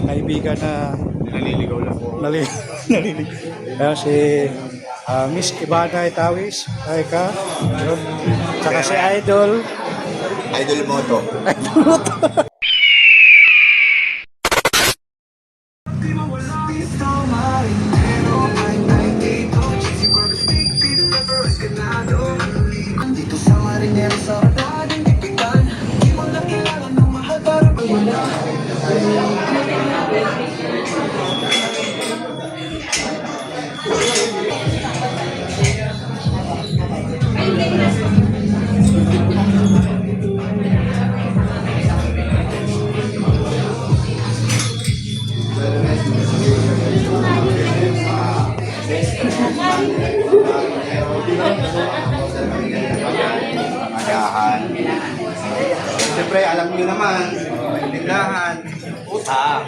kaibigan na Naliligaw lang po. naliligaw. Ayan si Miss Ivana Itawis. Ay ka. Yun. Tsaka si Idol. Idol Moto. Agahan. Siyempre, alam niyo naman, tindahan, utang.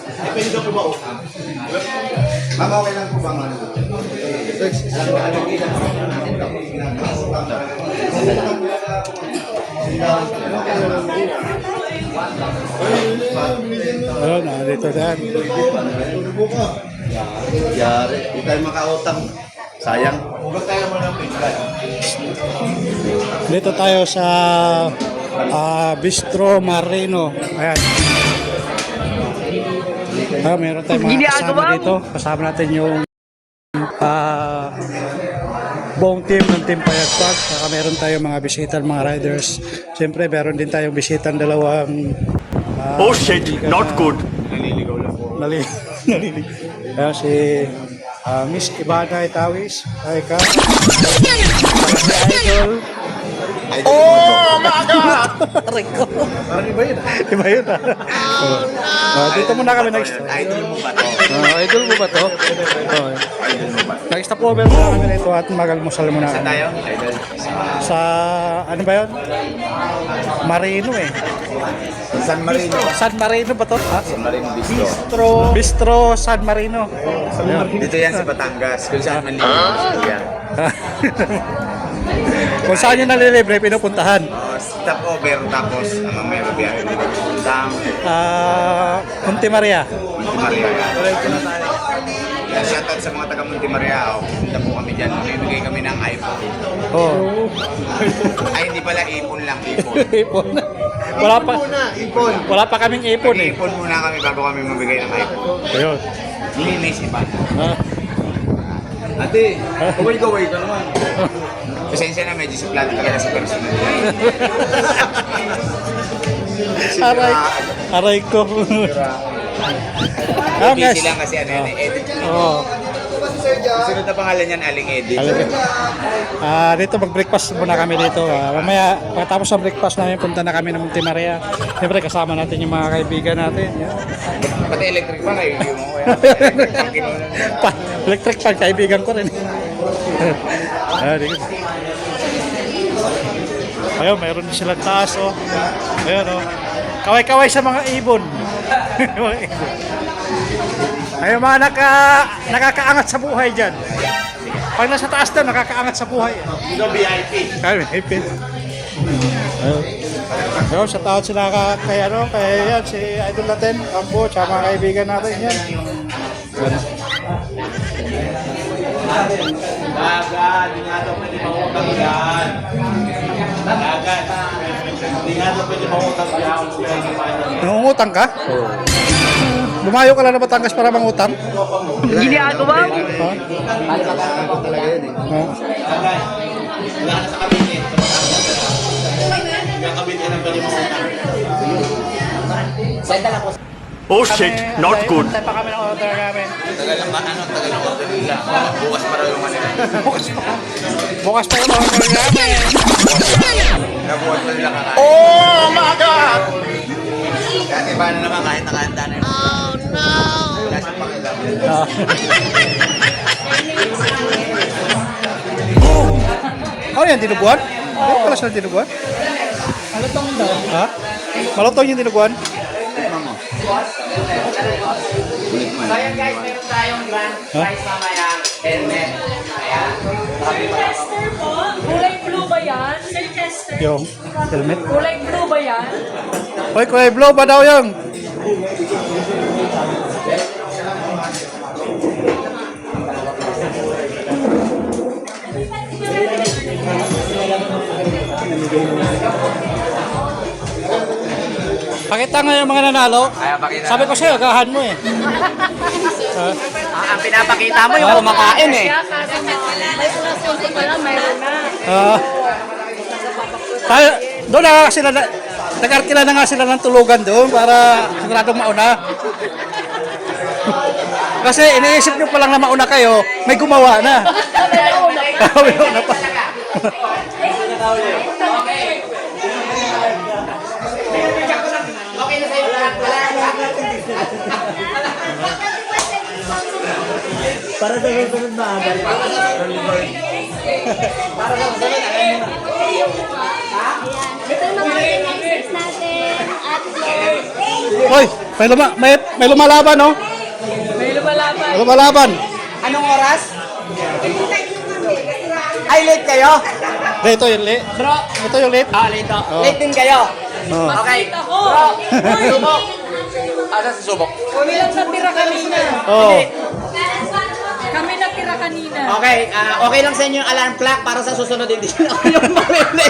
Depende daw po ba utang? Ma'am, okay lang po ba mga ano? Ayun, dito dyan. Yari, hindi tayo makautang. Sayang. Huwag tayo mo ng pinggan. Dito tayo sa Bistro Marino. Ayan. Meron tayong mga kasama dito. Kasama natin yung buong team ng Team Payagpag. Saka meron tayong mga bisitang mga riders. Siyempre, meron din tayong bisitang dalawang Oh shit, not good. Naliligaw lang po. naliligaw. Ayan si Miss Ivana Itawis. Ay ka. Si Idol. Oh my god! Rico. Parang iba yun. Iba yun dito muna kami next. Idol mo ba to? Idol mo ba to? Idol mo ba? Nag-stop over muna kami nito at magalmusal muna Saan kami. tayo? Idol. Sa, ano ba yun? Marino eh. San Marino. San Marino ba to? San Marino Bistro. Bistro San Marino. Dito yan sa Batangas. Kung saan man libre yan. Kung saan nyo nalilibre, pinupuntahan. Stop over tapos mamaya mabiyahe dito. Tang Monte Maria. Monte Maria. Shoutout sa mga taga Monte Maria. Punta po kami dyan. Bibigay kami ng iPhone. Oh. Ay, hindi pala ipon lang. Ipon. Ipon. Wala pa. Ipon. Wala pa kaming ipon eh. Ipon muna kami bago kami mabigay ng iPhone. Ayun. Linis iba. Ah. Ate, kaway-kaway ka naman. Pasensya na, medyo suplado talaga sa personal. Aray ko. Busy lang kasi ano yan, edit. Oo. Sunod na pangalan niyan, Aling Edit. Dito mag-breakfast muna kami dito. Mamaya, pagkatapos ng breakfast namin, punta na kami ng Monte Maria. Siyempre, kasama natin yung mga kaibigan natin. Yan. Pati electric pa kayo, yung mo kaya. Electric fan, kaibigan ko rin. Ayun, mayroon din silang taas. Oh. Ayun, oh. Kaway-kaway sa mga ibon. Ayun, mga nakakaangat sa buhay dyan. Pag nasa taas daw, nakakaangat sa buhay. Ito VIP. VIP. Ayun, sa taon sila kay yan, si Idol natin, Ambo, tsaka mga kaibigan natin yan. Dagat, di nga daw pwede mangutang yan. Dagat, di nga daw pwede mangutang yan. Nangungutang ka? Oo. Lumayo ka lang na Batangas para mangutang? Ginagawa mo? Ha? Wala na sa kabinet. Yung kabinet ng pwede mangutang. Oh shit, not good. Tayo pa kami ng order namin. Tagal ng order nila. Bukas pa raw yung manila. Bukas pa yung order namin. Nabuhat pa nila kakain. Oh my god! Kasi paano naman kahit nakahanda na yun. Oh no! Wala siyang pakialam. Ano yan, dinuguan? Ano pala siya dinuguan? Malutong daw. Ha? Malutong yung dinuguan? So ayan guys, meron tayong grand prize mamaya. Helmet. Ayan. Chester po? Kulay blue ba yan? Sir Chester? Yung helmet. Kulay blue ba yan? Hoy, kulay blue ba daw yung? Pakita nga yung mga nanalo. Sabi ko sa'yo, agahan mo eh. Ang pinapakita mo yung kumakain eh. May ulas pa lang, mayroon na. Tayo, doon na sila, nag-arkila na nga sila ng tulugan doon para siguradong mauna. Kasi iniisip nyo pa lang na mauna kayo, may gumawa na. May una pa. Okay na sa'yo lahat. Para sa susunod na agad. Ito yung mga organizers natin at Hoy, may lumalaban, no? May lumalaban. Lumalaban. Anong oras? Ay, late kayo? Ito yung late. Bro. Ito yung late. Late to. Late din kayo. Oh. Okay. Ako. Bro, subok. Asa si subok? Kami lang natira kanina. Oh. Kami natira kanina. Okay, okay lang sa inyo yung alarm clock para sa susunod hindi na ako yung mamili.